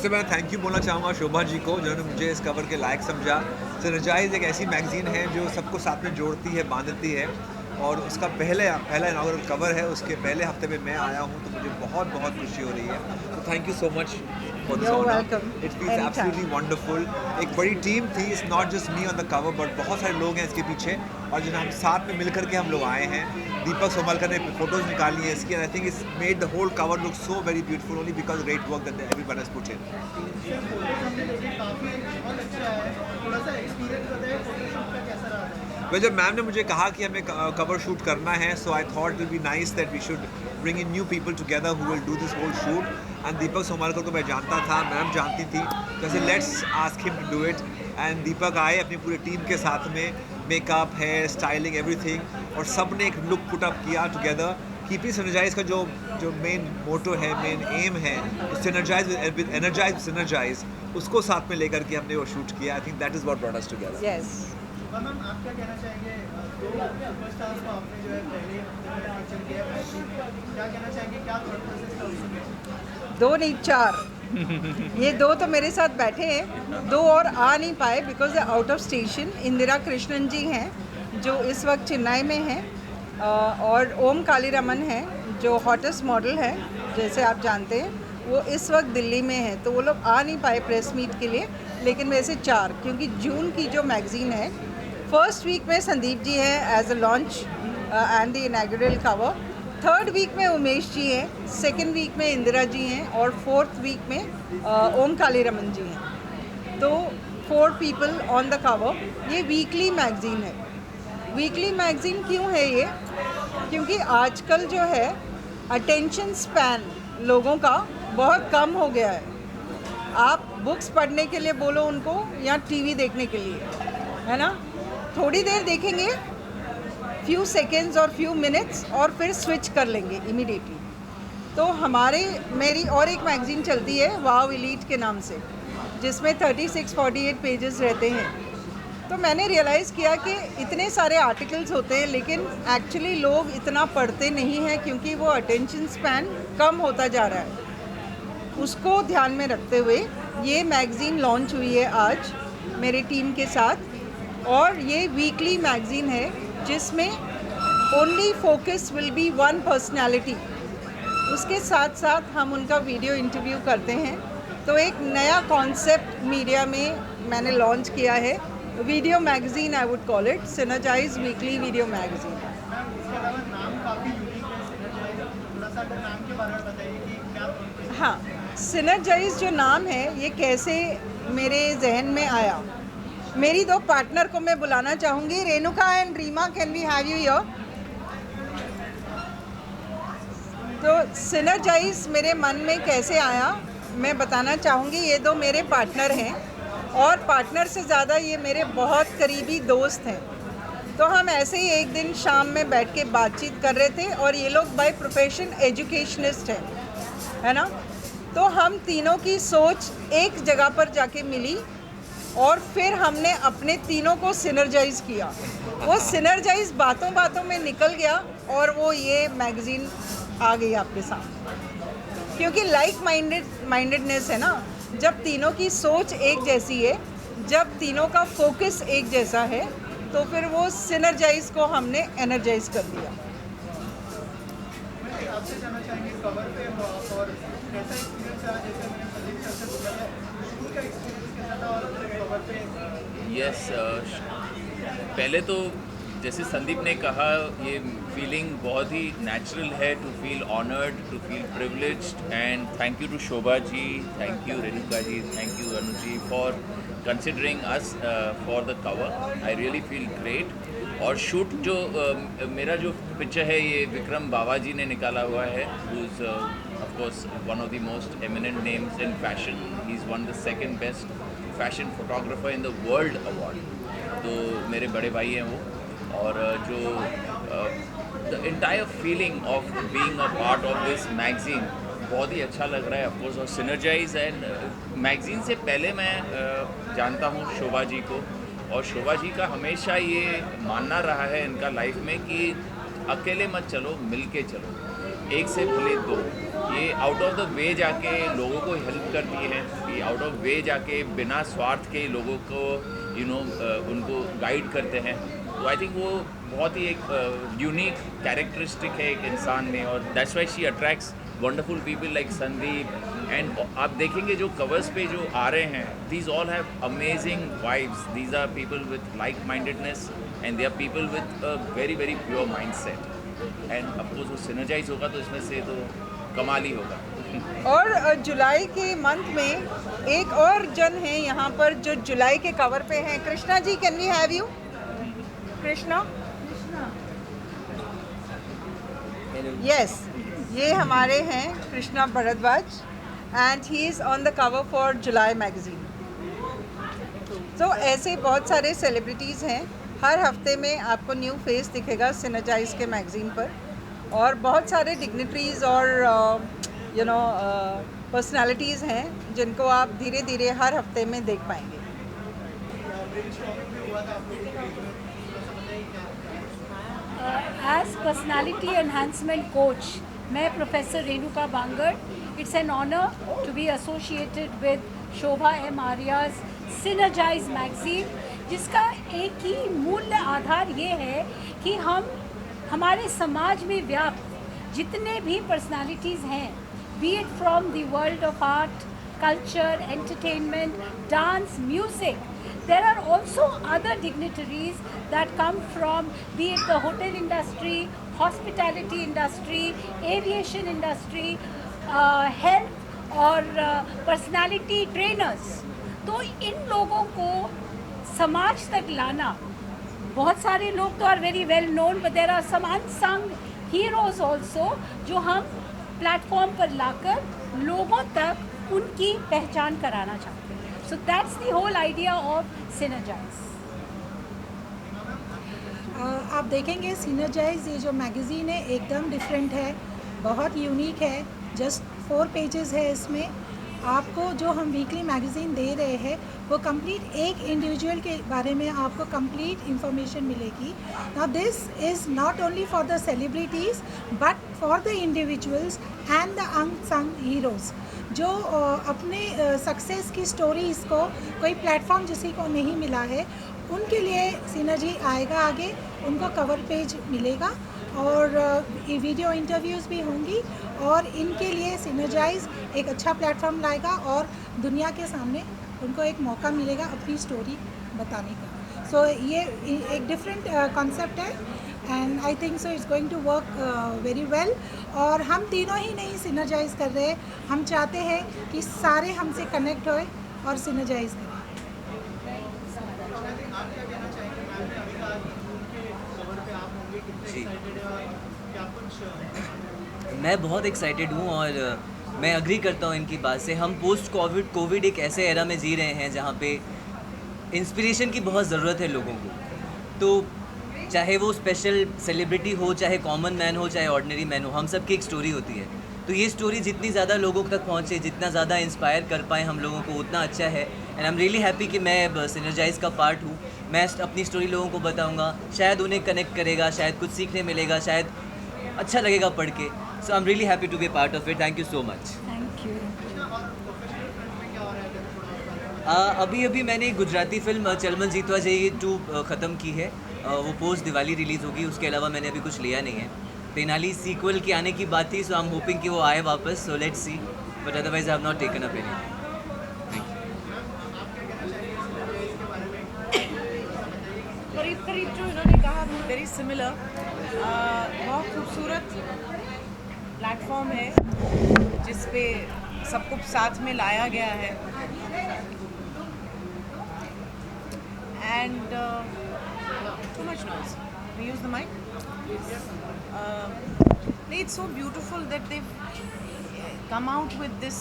सबसे पहले thank you बोलना चाहूँगा शोभा जी को, जिन्होंने मुझे इस कवर के लायक समझा। सिनर्जाइज़ एक ऐसी मैगज़ीन है जो सबको साथ में जोड़ती है, बाँधती है, और उसका पहला इनॉग्रेल कवर है, उसके पहले हफ्ते में मैं आया हूँ, तो मुझे बहुत-बहुत खुशी हो रही है। तो thank you so much for this You're honour. welcome. It feels Anytime. Absolutely wonderful. एक बड़ी टीम थी, it's not just me on the cover, but बहुत सारे लोग हैं इसके पीछे, और जिन्हें हम साथ में मिल कर के हम लोग आए हैं। दीपक सोमलकर ने फ़ोटोज़ निकाली हैं इसकी, and I think it's made the whole cover look so very beautiful only because great work that everyone has put in. जब मैम ने मुझे कहा कि हमें कवर शूट करना है, so I thought it will be nice that we should bring in new people together who will do this whole shoot. And Deepak Somalkar को मैं जानता था, मैम जानती थी, जैसे let's ask him to do it. And Deepak आए अपनी पूरी टीम के साथ में, मेकअप, हेयर स्टाइलिंग, एवरीथिंग, और सब ने एक लुक पुट अप किया टुगेदर। कीपिंग सिनर्जाइज का जो मेन मोटो है, मेन एम है, सिनर्जाइज विद एनर्जाइज सिनर्जाइज, उसको साथ में लेकर के हमने वो शूट किया। I think that is what brought us together. Yes. Ma'am आप क्या कहना चाहेंगे, दो सुपरस्टार्स को आपने जो है पहले फीचर किया है, क्या कहना चाहेंगे, क्या थॉट प्रोसेस था उसमें? 2 नहीं 4। ये 2 तो मेरे साथ बैठे हैं, 2 और आ नहीं पाए because they out of station. Indira Krishnan ji हैं जो इस वक्त चेन्नई में हैं, और ओम कालीरमन हैं जो हॉटेस्ट मॉडल है जैसे आप जानते हैं, वो इस वक्त दिल्ली में है, तो वो लोग आ नहीं पाए प्रेस मीट के लिए। लेकिन वैसे 4, क्योंकि जून की जो मैगज़ीन है, फर्स्ट वीक में संदीप जी हैं as a launch and the inaugural cover, third week में उमेश जी हैं, सेकेंड वीक में इंदिरा जी हैं, और फोर्थ वीक में ओम कालीरमन जी हैं। तो 4 पीपल ऑन द कवर। ये वीकली मैगज़ीन है। वीकली मैगज़ीन क्यों है ये? क्योंकि आजकल जो है अटेंशन स्पैन लोगों का बहुत कम हो गया है। आप बुक्स पढ़ने के लिए बोलो उनको या टीवी देखने के लिए, है ना, थोड़ी देर देखेंगे, फ्यू सेकेंड्स और फ्यू मिनट्स, और फिर स्विच कर लेंगे इमीडिएटली। तो मेरी और एक मैगज़ीन चलती है वाव एलीट के नाम से, जिसमें 36-48 पेजेस रहते हैं। तो मैंने रियलाइज़ किया कि इतने सारे आर्टिकल्स होते हैं, लेकिन एक्चुअली लोग इतना पढ़ते नहीं हैं, क्योंकि वो अटेंशन स्पैन कम होता जा रहा है। उसको ध्यान में रखते हुए ये मैगज़ीन लॉन्च हुई है आज मेरी टीम के साथ, और ये वीकली मैगज़ीन है जिसमें only focus will be one personality. उसके साथ साथ हम उनका वीडियो इंटरव्यू करते हैं। तो एक नया कॉन्सेप्ट मीडिया में मैंने लॉन्च किया है, video magazine, I would call it synergise weekly video magazine. Ma'am इसके अलावा नाम काफ़ी यूनिक है सिनर्जाइज, थोड़ा सा अगर नाम के बारे में बताइए कि क्या thought process? हाँ, सिनर्जाइज जो नाम है ये कैसे मेरे जहन में आया? मेरी 2 पार्टनर को मैं बुलाना चाहूँगी, Renuka and Reema, can we have you here? तो सिनर्जाइज मेरे मन में कैसे आया मैं बताना चाहूँगी। ये 2 मेरे पार्टनर हैं, और पार्टनर से ज़्यादा ये मेरे बहुत करीबी दोस्त हैं। तो हम ऐसे ही एक दिन शाम में बैठ के बातचीत कर रहे थे, और ये लोग बाय प्रोफेशन एजुकेशनिस्ट हैं, है ना। तो हम तीनों की सोच एक जगह पर जाके मिली, और फिर हमने अपने तीनों को सिनर्जाइज किया। वो सिनर्जाइज बातों बातों में निकल गया, और वो ये मैगज़ीन आ गई आपके सामने। क्योंकि लाइक माइंडेडनेस है ना, जब तीनों की सोच एक जैसी है, जब तीनों का फोकस एक जैसा है, तो फिर वो सिनर्जाइज को हमने एनर्जाइज कर दिया। मैं आपसे जानना चाहेंगे, कवर पे हो आप, और कैसा एक्सपीरियंस रहा? जैसे मैंने संदीप सर से बोला है, शूट का एक्सपीरियंस कैसा था, और कवर पे? यस, पहले तो जैसे संदीप ने कहा, ये फीलिंग बहुत ही नेचुरल है, to feel honoured, to feel privileged, and thank you to Shobha ji, thank you Renuka ji, thank you Anu ji for considering us for the cover. I really feel great. और शूट जो मेरा जो पिक्चर है, ये विक्रम बाबा जी ने निकाला हुआ है, who is of course one of the most eminent names in fashion. He is one the second best fashion photographer in the world award. तो मेरे बड़े भाई हैं वो, और जो the entire feeling of being a part of this magazine बहुत ही अच्छा लग रहा है ऑफकोर्स। और सिनर्जाइज एंड मैगज़ीन से पहले मैं जानता हूँ शोभा जी को, और शोभा जी का हमेशा ये मानना रहा है इनका लाइफ में कि अकेले मत चलो, मिल के चलो, एक से भले 2। ये आउट ऑफ द वे जाके लोगों को हेल्प करती है, ये आउट ऑफ वे जाके बिना स्वार्थ के लोगों को उनको गाइड करते हैं। तो आई थिंक वो बहुत ही एक यूनिक कैरेक्टरिस्टिक है एक इंसान में, और that's why she attracts wonderful people like Sandeep. And आप देखेंगे जो कवर्स पे जो आ रहे हैं, these all have amazing vibes, these are people with like mindedness and they are people with a very very pure mindset. And of course वो synergise होगा तो इसमें से तो कमाल ही होगा। और जुलाई के मंथ में एक और जन है यहाँ पर जो जुलाई के कवर पे हैं। Krishna ji, can we have you? Krishna, yes, ये हमारे हैं Krishna Bhardwaj and he is on the cover for July magazine. तो ऐसे बहुत सारे सेलिब्रिटीज़ हैं, हर हफ्ते में आपको न्यू फेस दिखेगा सिनर्जाइज के मैगज़ीन पर, और बहुत सारे डिग्निटरीज़ और पर्सनालिटीज़ हैं जिनको आप धीरे धीरे हर हफ्ते में देख पाएंगे। As personality enhancement coach, मैं professor Renuka Bangar, it's an honour to be associated with Shobha M Arya's Synergize magazine, जिसका एक ही मूल्य आधार ये है कि हम हमारे समाज में व्याप्त जितने भी पर्सनालिटीज़ हैं, B it from the world of art, culture, entertainment, dance, music. There are also other dignitaries that come from, be it the hotel industry, hospitality industry, aviation industry, health और personality trainers. तो इन लोगों को समाज तक लाना, बहुत सारे लोग तो are very well known, but there are some unsung heroes also जो हम प्लेटफॉर्म पर लाकर लोगों तक उनकी पहचान कराना चाहते हैं। So that's the whole idea of Synergize. आप देखेंगे सिनर्जाइज ये जो मैगज़ीन है एकदम डिफरेंट है, बहुत यूनिक है। जस्ट 4 पेजेस है इसमें। आपको जो हम वीकली मैगज़ीन दे रहे हैं वो कंप्लीट एक इंडिविजुअल के बारे में आपको कंप्लीट इंफॉर्मेशन मिलेगी। Now this is not only for the celebrities but for the individuals and the unsung heroes जो अपने सक्सेस की स्टोरीज़ को कोई प्लेटफॉर्म जिसी को नहीं मिला है, उनके लिए सिनर्जी आएगा आगे, उनको कवर पेज मिलेगा और ये वीडियो इंटरव्यूज़ भी होंगी और इनके लिए सिनर्जाइज एक अच्छा प्लेटफॉर्म लाएगा और दुनिया के सामने उनको एक मौका मिलेगा अपनी स्टोरी बताने का। सो ये एक डिफरेंट कॉन्सेप्ट है and I think so it's going to work very well. और हम तीनों ही नहीं सिनर्जाइज कर रहे, हम चाहते हैं कि सारे हमसे कनेक्ट होए और सिनर्जाइज करें। जी, मैं बहुत एक्साइटेड हूँ और मैं अग्री करता हूँ इनकी बात से। हम पोस्ट कोविड एक ऐसे एरा में जी रहे हैं जहाँ पे इंस्पिरेशन की बहुत ज़रूरत है लोगों को। तो चाहे वो स्पेशल सेलिब्रिटी हो, चाहे कॉमन मैन हो, चाहे ऑर्डिनरी मैन हो, हम सब की एक स्टोरी होती है। तो ये स्टोरी जितनी ज़्यादा लोगों तक पहुँचे, जितना ज़्यादा इंस्पायर कर पाए हम लोगों को, उतना अच्छा है। And I am really happy कि मैं सिनर्जाइज का पार्ट हूँ। मैं अपनी स्टोरी लोगों को बताऊँगा, शायद उन्हें कनेक्ट करेगा, शायद कुछ सीखने मिलेगा, शायद अच्छा लगेगा पढ़ के। So I am really happy to be part of it. Thank you so much. Thank you. अभी मैंने गुजराती फिल्म चलमल जीतवा जाइए 2 ख़त्म की है। वो पोस्ट दिवाली रिलीज़ होगी। उसके अलावा मैंने अभी कुछ लिया नहीं है। तेनाली सीक्वल की आने की बात थी, सो आई एम होपिंग कि वो आए वापस। So let's see, but otherwise I have not taken up any. करीब जो इन्होंने कहा वेरी सिमिलर। बहुत खूबसूरत प्लेटफॉर्म है जिस पे सबको साथ में लाया गया है and too much noise. We use the mic. It's so beautiful that they've come out with this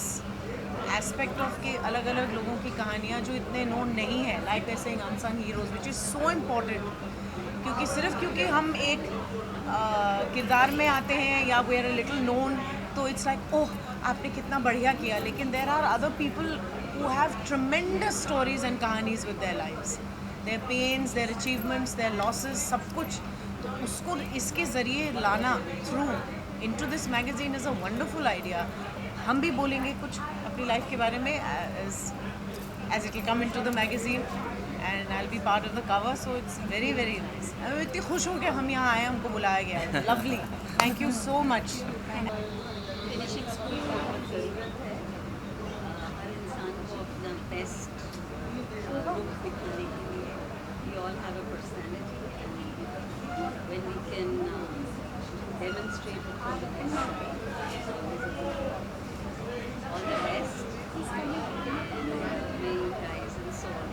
aspect of के अलग अलग लोगों की कहानियाँ जो इतने नोन नहीं है, like they're saying unsung heroes, which is so important. क्योंकि हम एक किरदार में आते हैं या we are a little known, तो it's like ओह आपने कितना बढ़िया किया, लेकिन there are other people who have tremendous stories and कहानीज with their lives. Their pains, their achievements, their losses, सब कुछ। तो उसको इसके ज़रिए लाना through into this magazine is a wonderful idea. हम भी बोलेंगे कुछ अपनी लाइफ के बारे में as it will come into the magazine and I'll be part of the cover, so it's very very nice. मैं इतनी खुश हूँ कि हम यहाँ आए, हमको बुलाया गया है. Lovely. Thank you so much. Finishing school बहुत ज़रूरत है हर इंसान को अपना बेस्ट रूप दिखाने के लिए. We all have a personality and when we can demonstrate it for the best, it's always a good thing. All the best. May you rise and soar.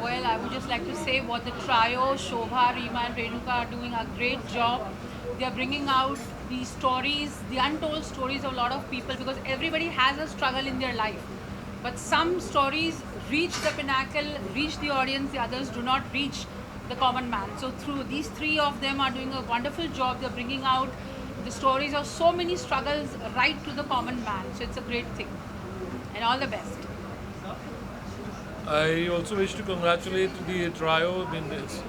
Well, I would just like to say what the trio, Shobha, Reema and Renuka are doing a great job. They are bringing out these stories, the untold stories of a lot of people, because everybody has a struggle in their life. But some stories reach the pinnacle, reach the audience, the others do not reach the common man. So through these three of them are doing a wonderful job. They are bringing out the stories of so many struggles right to the common man. So it's a great thing. And all the best. I also wish to congratulate the trio. I mean,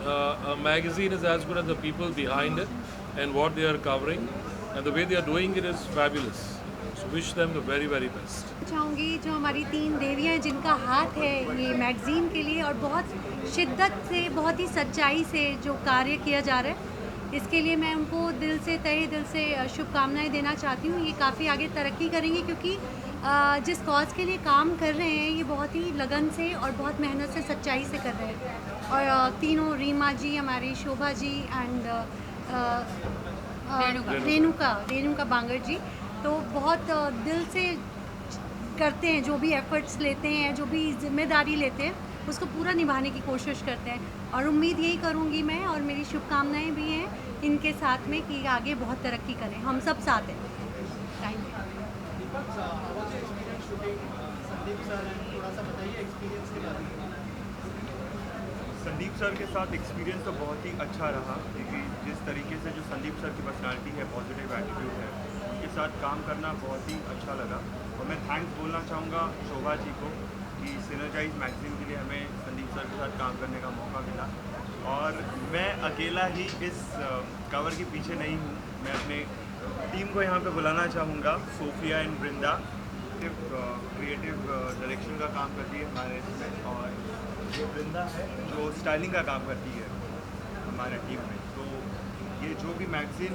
a magazine is as good as the people behind it and what they are covering, and the way they are doing it is fabulous. So wish them the very, very best. चाहूँगी जो हमारी 3 देवियाँ हैं जिनका हाथ है ये magazine के लिए और बहुत शिद्दत से, बहुत ही सच्चाई से जो कार्य किया जा रहा है, इसके लिए मैं उनको दिल से, तहे दिल से शुभकामनाएं देना चाहती हूँ. ये काफ़ी आगे तरक्की करेंगे क्योंकि जिस कॉज के लिए काम कर रहे हैं ये बहुत ही लगन से और बहुत मेहनत से, सच्चाई से कर रहे हैं. और तीनों, रीमा जी, हमारी शोभा जी एंड रेणुका बांगर जी, तो बहुत दिल से करते हैं. जो भी एफर्ट्स लेते हैं, जो भी जिम्मेदारी लेते हैं, उसको पूरा निभाने की कोशिश करते हैं. और उम्मीद यही करूँगी मैं, और मेरी शुभकामनाएं भी हैं इनके साथ में कि आगे बहुत तरक्की करें. हम सब साथ हैं. Thank you. संदीप सर, थोड़ा सा बताइए एक्सपीरियंस के बारे में. संदीप सर के साथ एक्सपीरियंस तो बहुत ही अच्छा रहा, क्योंकि जिस तरीके से जो संदीप सर की पर्सनालिटी है, पॉजिटिव एटीट्यूड है, उनके साथ काम करना बहुत ही अच्छा लगा. और मैं थैंक्स बोलना चाहूँगा शोभा जी को कि सिनर्जाइज मैगज़ीन के लिए हमें संदीप सर के साथ काम करने का मौका मिला. और मैं अकेला ही इस कवर के पीछे नहीं हूँ. मैं अपने टीम को यहाँ पे बुलाना चाहूँगा. Sophia and Vrinda creative direction का काम करती है हमारे इसमें, और ये वृंदा है जो स्टाइलिंग का काम करती है हमारे टीम में. तो ये जो भी मैगज़ीन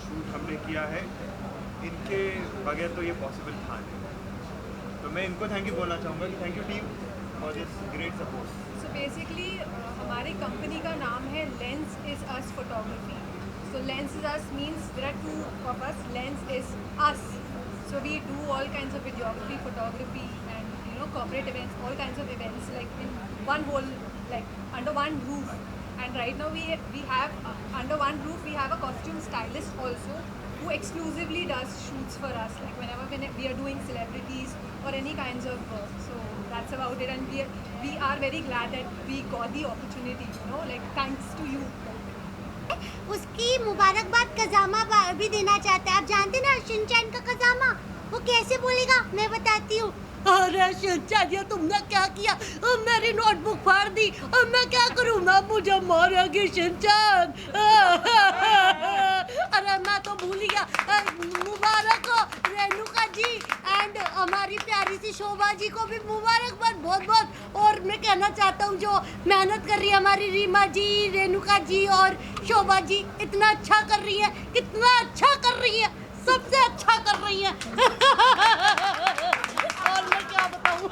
शूट हमने किया है, इनके बगैर तो ये पॉसिबल था नहीं. तो मैं इनको थैंक यू बोलना चाहूँगा कि thank you team for this great support. So basically हमारी कंपनी का नाम है Lens is us photography. So Lens is us means there are 2 of us. Lens is us. So we do all kinds of videography, photography, and corporate events, all kinds of events, like in one whole, like under one roof. And right now we have under one roof we have a costume stylist also who exclusively does shoots for us, like whenever we are doing celebrities or any kinds of work. So that's about it, and we are very glad that we got the opportunity. Like thanks to you. उसकी मुबारकबाद कजामा भी देना चाहता है. आप जानते ना Shinchan का कजामा, वो कैसे बोलेगा, मैं बताती हूँ. अरे शिनचैन, ये तुमने क्या किया? मेरी नोटबुक फाड़ दी. मैं क्या करूँ? मैं मुझे मारेगी शिनचैन. अरे मैं तो भूल गया. मुबारक हो रेणुका जी एंड हमारी प्यारी सी शोभा जी को भी मुबारकबाद बहुत बहुत. और मैं कहना चाहता हूँ जो मेहनत कर रही है हमारी रीमा जी, रेणुका जी और शोभा जी, इतना अच्छा कर रही है, कितना अच्छा कर रही है, सबसे अच्छा कर रही है. और मैं क्या बताऊँ.